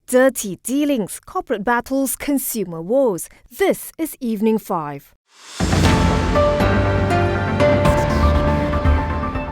Dirty dealings, corporate battles, consumer woes. This is Evening 5.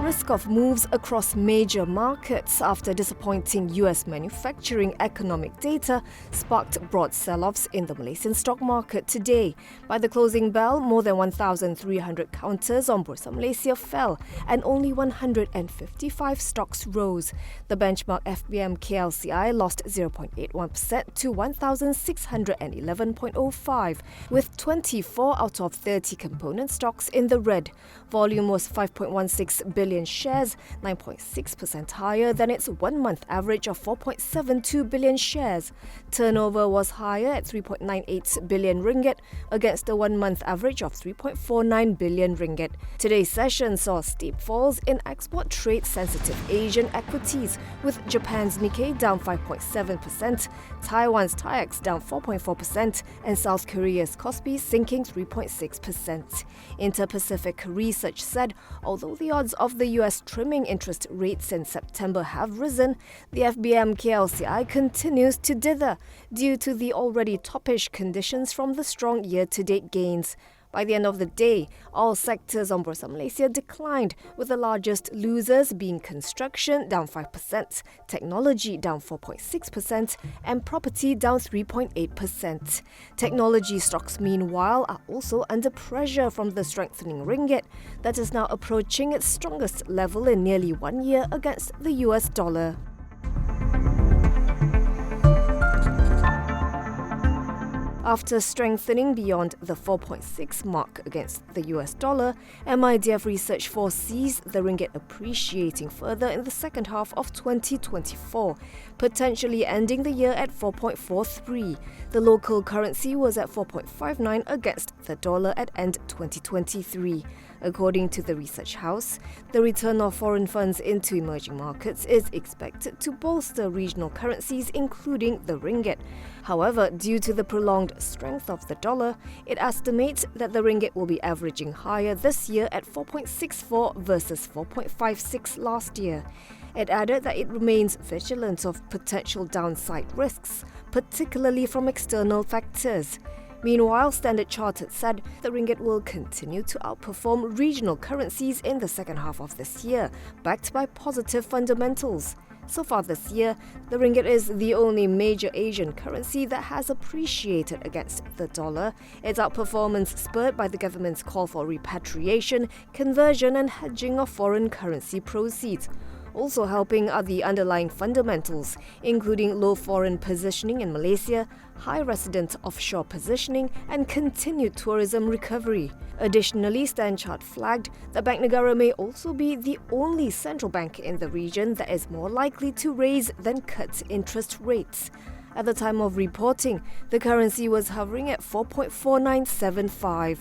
Risk of moves across major markets after disappointing US manufacturing economic data sparked broad sell-offs in the Malaysian stock market today. By the closing bell, more than 1,300 counters on Bursa Malaysia fell and only 155 stocks rose. The benchmark FBM KLCI lost 0.81% to 1,611.05, with 24 out of 30 component stocks in the red. Volume was 5.16 billion shares, 9.6% higher than its one-month average of 4.72 billion shares. Turnover was higher at 3.98 billion ringgit against the one-month average of 3.49 billion ringgit. Today's session saw steep falls in export trade-sensitive Asian equities, with Japan's Nikkei down 5.7%, Taiwan's TAIEX down 4.4%, and South Korea's Kospi sinking 3.6%. Inter-Pacific Research said, although the odds of the US trimming interest rates in September have risen, the FBM KLCI continues to dither due to the already toppish conditions from the strong year-to-date gains. By the end of the day, all sectors on Bursa Malaysia declined, with the largest losers being construction down 5%, technology down 4.6%, and property down 3.8%. Technology stocks, meanwhile, are also under pressure from the strengthening ringgit that is now approaching its strongest level in nearly 1 year against the US dollar. After strengthening beyond the 4.6 mark against the US dollar, MIDF Research foresees the ringgit appreciating further in the second half of 2024, potentially ending the year at 4.43. The local currency was at 4.59 against the dollar at end 2023. According to the research house, the return of foreign funds into emerging markets is expected to bolster regional currencies, including the ringgit. However, due to the prolonged strength of the dollar, it estimates that the ringgit will be averaging higher this year at 4.64 versus 4.56 last year. It added that it remains vigilant of potential downside risks, particularly from external factors. Meanwhile, Standard Chartered said the ringgit will continue to outperform regional currencies in the second half of this year, backed by positive fundamentals. So far this year, the ringgit is the only major Asian currency that has appreciated against the dollar, its outperformance spurred by the government's call for repatriation, conversion and hedging of foreign currency proceeds. Also helping are the underlying fundamentals, including low foreign positioning in Malaysia, high resident offshore positioning, and continued tourism recovery. Additionally, Standard Chartered flagged that Bank Negara may also be the only central bank in the region that is more likely to raise than cut interest rates. At the time of reporting, the currency was hovering at 4.4975.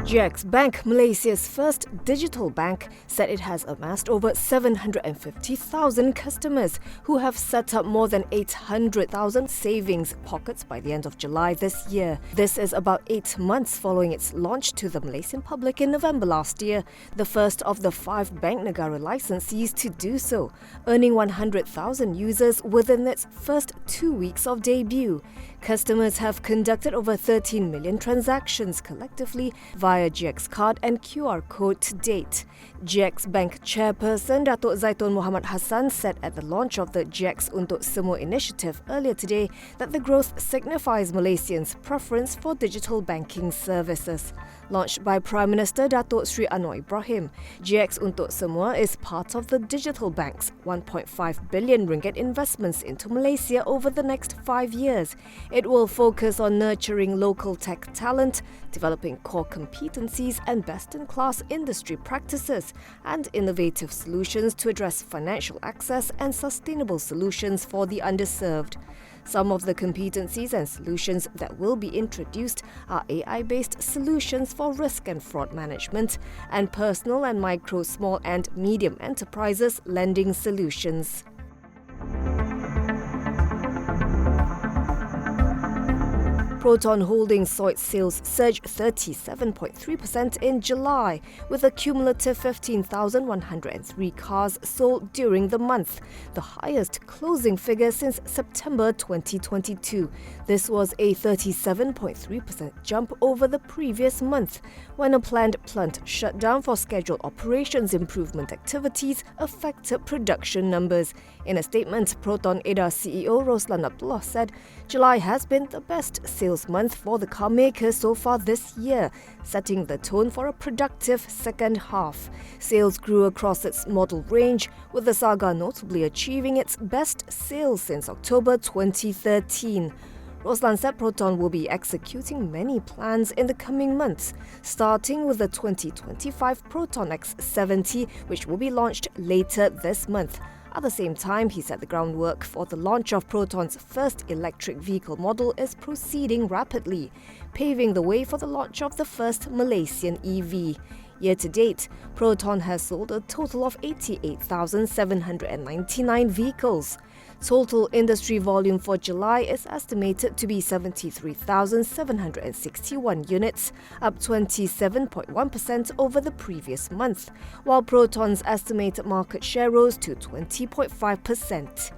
GX Bank, Malaysia's first digital bank, said it has amassed over 750,000 customers who have set up more than 800,000 savings pockets by the end of July this year. This is about 8 months following its launch to the Malaysian public in November last year, the first of the 5 Bank Negara licensees to do so, earning 100,000 users within its first 2 weeks of debut. Customers have conducted over 13 million transactions collectively via GX card and QR code to date. GX Bank chairperson Datuk Zaitun Muhammad Hassan said at the launch of the GX Untuk Semua initiative earlier today that the growth signifies Malaysians' preference for digital banking services. Launched by Prime Minister Datuk Sri Anwar Ibrahim, GX Untuk Semua is part of the digital bank's 1.5 billion ringgit investments into Malaysia over the next 5 years. It will focus on nurturing local tech talent, developing core competencies and best-in-class industry practices, and innovative solutions to address financial access and sustainable solutions for the underserved. Some of the competencies and solutions that will be introduced are AI-based solutions for risk and fraud management and personal and micro, small and medium enterprises lending solutions. Proton Holdings saw its sales surge 37.3% in July, with a cumulative 15,103 cars sold during the month, the highest closing figure since September 2022. This was a 37.3% jump over the previous month, when a planned plant shutdown for scheduled operations improvement activities affected production numbers. In a statement, Proton ADA CEO Roslan Abdullah said July has been the best sales month for the car maker so far this year, setting the tone for a productive second half. Sales grew across its model range, with the Saga notably achieving its best sales since October 2013. Roslan said Proton will be executing many plans in the coming months, starting with the 2025 Proton X70, which will be launched later this month. At the same time, he said the groundwork for the launch of Proton's first electric vehicle model is proceeding rapidly, paving the way for the launch of the first Malaysian EV. Year to date, Proton has sold a total of 88,799 vehicles. Total industry volume for July is estimated to be 73,761 units, up 27.1% over the previous month, while Proton's estimated market share rose to 20.5%.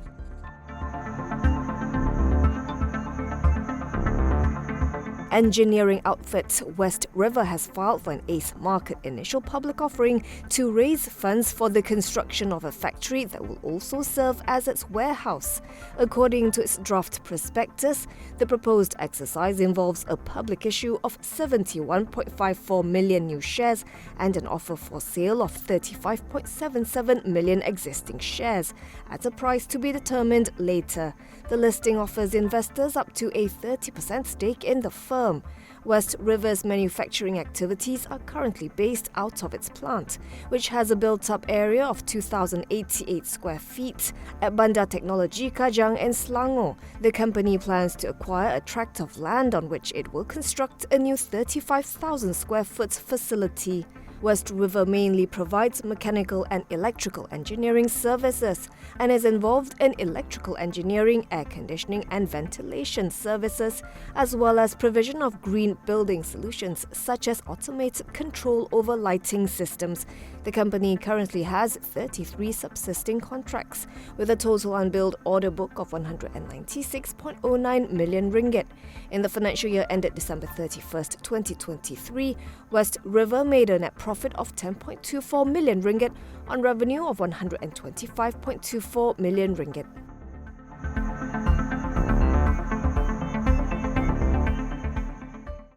Engineering outfit West River has filed for an ACE Market initial public offering to raise funds for the construction of a factory that will also serve as its warehouse. According to its draft prospectus, the proposed exercise involves a public issue of 71.54 million new shares and an offer for sale of 35.77 million existing shares at a price to be determined later. The listing offers investors up to a 30% stake in the firm. West River's manufacturing activities are currently based out of its plant, which has a built-up area of 2,088 square feet at Bandar Teknologi Kajang and Selangor. The company plans to acquire a tract of land on which it will construct a new 35,000 square foot facility. West River mainly provides mechanical and electrical engineering services and is involved in electrical engineering, air conditioning and ventilation services, as well as provision of green building solutions such as automated control over lighting systems. The company currently has 33 subsisting contracts, with a total unbilled order book of 196.09 million ringgit. In the financial year ended December 31st, 2023, West River made a net profit of 10.24 million ringgit on revenue of 125.24 million ringgit.